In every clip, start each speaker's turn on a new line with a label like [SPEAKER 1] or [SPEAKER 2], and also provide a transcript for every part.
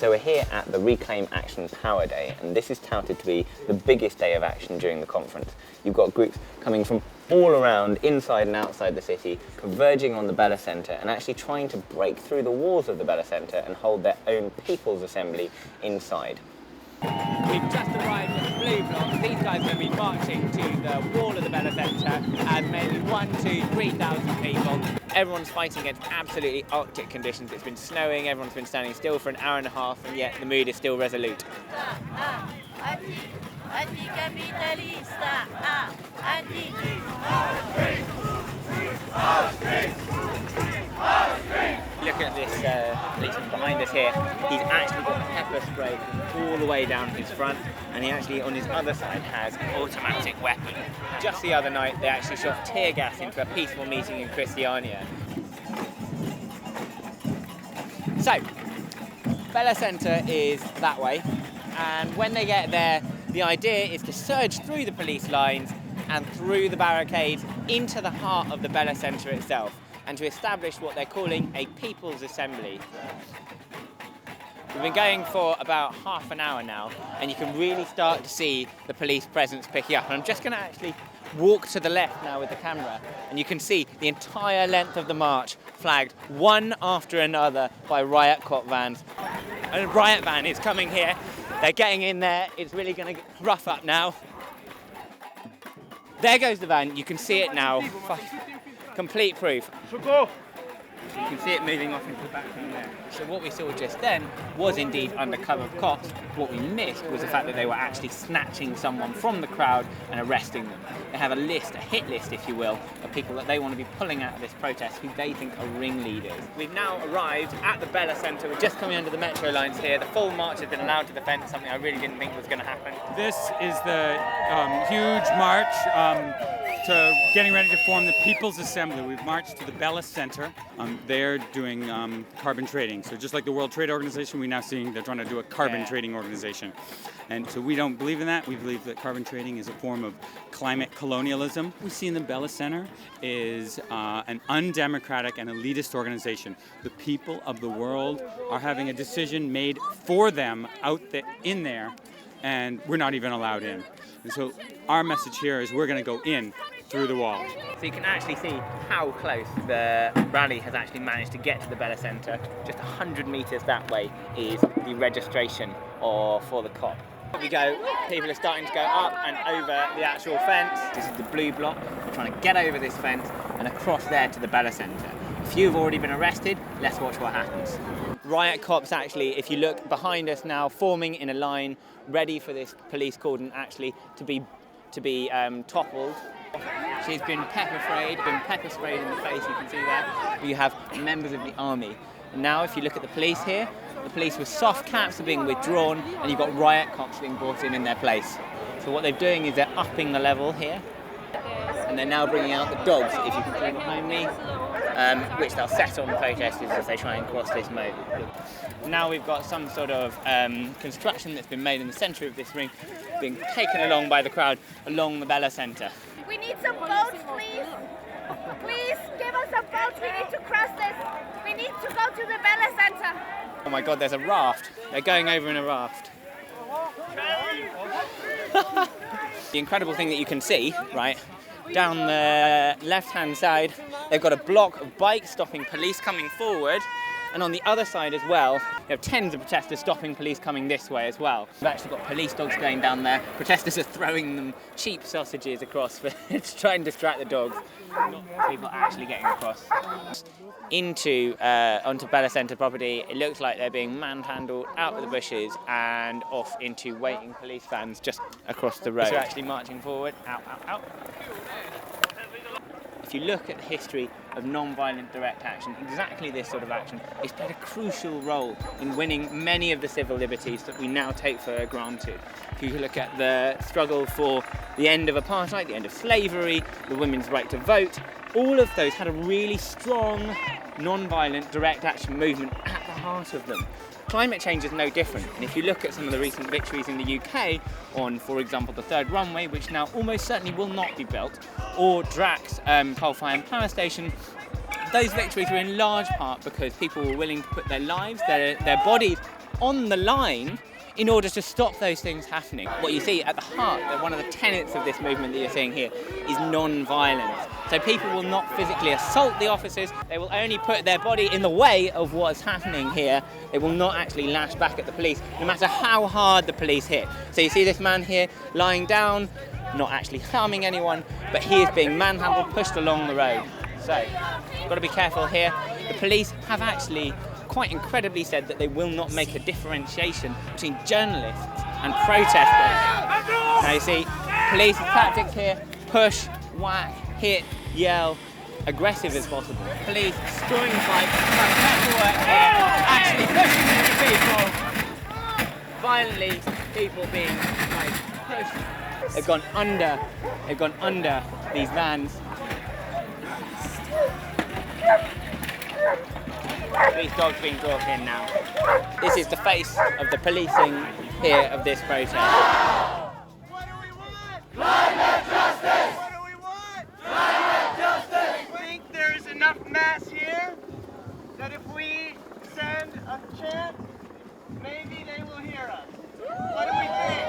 [SPEAKER 1] So we're here at the Reclaim Action Power Day, and this is touted to be the biggest day of action during the conference. You've got groups coming from all around, inside and outside the city, converging on the Bella Centre and actually trying to break through the walls of the Bella Centre and hold their own People's Assembly inside.
[SPEAKER 2] We've just arrived at the Blue Block. These guys are going to be marching to the wall of the Bella Centre as maybe 3,000 people. Everyone's fighting against absolutely Arctic conditions. It's been snowing, everyone's been standing still for an hour and a half, and yet the mood is still resolute. Look at this policeman behind us here. He's actually got pepper spray all the way down his front, and he actually on his other side has an automatic weapon. Just the other night they actually shot tear gas into a peaceful meeting in Christiania. So, Bella Centre is that way, and when they get there, the idea is to surge through the police lines and through the barricades into the heart of the Bella Centre itself, and to establish what they're calling a People's Assembly. We've been going for about half an hour now, and you can really start to see the police presence picking up. And I'm just going to actually walk to the left now with the camera, and you can see the entire length of the march flagged one after another by riot cop vans. And a riot van is coming here. They're getting in there. It's really going to get rough up now. There goes the van. You can see it now. Complete proof. You can see it moving off into the back from there. So what we saw just then was indeed undercover cops. What we missed was the fact that they were actually snatching someone from the crowd and arresting them. They have a list, a hit list if you will, of people that they want to be pulling out of this protest who they think are ringleaders. We've now arrived at the Bella Centre. We're just coming under the metro lines here. The full march has been allowed to the fence, something I really didn't think was going to happen.
[SPEAKER 3] This is the huge march to getting ready to form the People's Assembly. We've marched to the Bella Centre. They're doing carbon trading. So just like the World Trade Organization, we now see they're trying to do a carbon trading organization. And so we don't believe in that. We believe that carbon trading is a form of climate colonialism. What we see in the Bella Centre is an undemocratic and elitist organization. The people of the world are having a decision made for them in there, and we're not even allowed in. And so our message here is we're going to go in through the wall.
[SPEAKER 2] So you can actually see how close the rally has actually managed to get to the Bella Centre. Just 100 metres that way is the registration for the COP. We go, people are starting to go up and over the actual fence. This is the Blue Block. We're trying to get over this fence and across there to the Bella Centre. A few have already been arrested. Let's watch what happens. Riot cops actually, if you look behind us now, forming in a line, ready for this police cordon actually to be toppled. She's been pepper sprayed in the face, you can see there. You have members of the army. And now if you look at the police here, the police with soft caps are being withdrawn, and you've got riot cops being brought in their place. So what they're doing is they're upping the level here, and they're now bringing out the dogs, if you can see behind me, which they'll set on the protesters as they try and cross this moat. Now we've got some sort of construction that's been made in the centre of this ring, being taken along by the crowd along the Bella Centre.
[SPEAKER 4] We need some boats, please. Please give us some boats. We need to cross this. We need to go to the Bella Centre.
[SPEAKER 2] Oh my God, there's a raft. They're going over in a raft. The incredible thing that you can see, right, down the left-hand side, they've got a block of bikes stopping police coming forward. And on the other side as well, you have tens of protesters stopping police coming this way as well. We've actually got police dogs going down there. Protesters are throwing them cheap sausages across to try and distract the dogs. Not people actually getting across. Onto Bella Centre property, it looks like they're being manhandled out of the bushes and off into waiting police vans just across the road. So they're actually marching forward, out. If you look at the history of non-violent direct action, exactly this sort of action has played a crucial role in winning many of the civil liberties that we now take for granted. If you look at the struggle for the end of apartheid, the end of slavery, the women's right to vote, all of those had a really strong non-violent direct action movement at the heart of them. Climate change is no different, and if you look at some of the recent victories in the UK on, for example, the third runway, which now almost certainly will not be built, or Drax coal-fired power station, those victories were in large part because people were willing to put their lives, their bodies on the line in order to stop those things happening. What you see at the heart, that one of the tenets of this movement that you're seeing here, is non-violence. So people will not physically assault the officers, they will only put their body in the way of what's happening here. They will not actually lash back at the police, no matter how hard the police hit. So you see this man here lying down, not actually harming anyone, but he is being manhandled, pushed along the road. So, got to be careful here. The police have actually quite incredibly said that they will not make a differentiation between journalists and protesters. Now you see, police tactics here: push, whack, hit, yell, aggressive as possible. Police string fight, work here, actually pushing into people, violently, people being pushed. They've gone under these vans. These dogs being brought in now. This is the face of the policing here of this protest.
[SPEAKER 5] What do we want? Climate justice! What do we want? Climate justice! I think there is enough mass here that if we send a chant, maybe they will hear us. What do we think?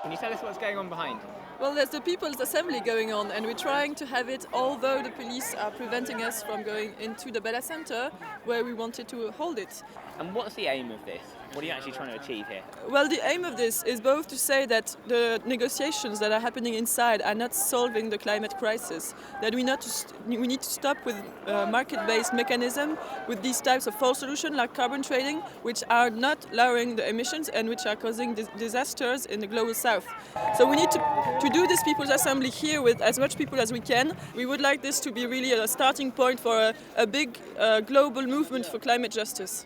[SPEAKER 2] Can you tell us what's going on behind?
[SPEAKER 6] Well, there's the People's Assembly going on, and we're trying to have it, although the police are preventing us from going into the Bella Center, where we wanted to hold it.
[SPEAKER 2] And what's the aim of this? What are you actually trying to achieve here?
[SPEAKER 6] Well, the aim of this is both to say that the negotiations that are happening inside are not solving the climate crisis, that we need to stop with market-based mechanism, with these types of false solutions like carbon trading, which are not lowering the emissions and which are causing disasters in the global south. So we need to do this People's Assembly here with as much people as we can. We would like this to be really a starting point for a big global movement for climate justice.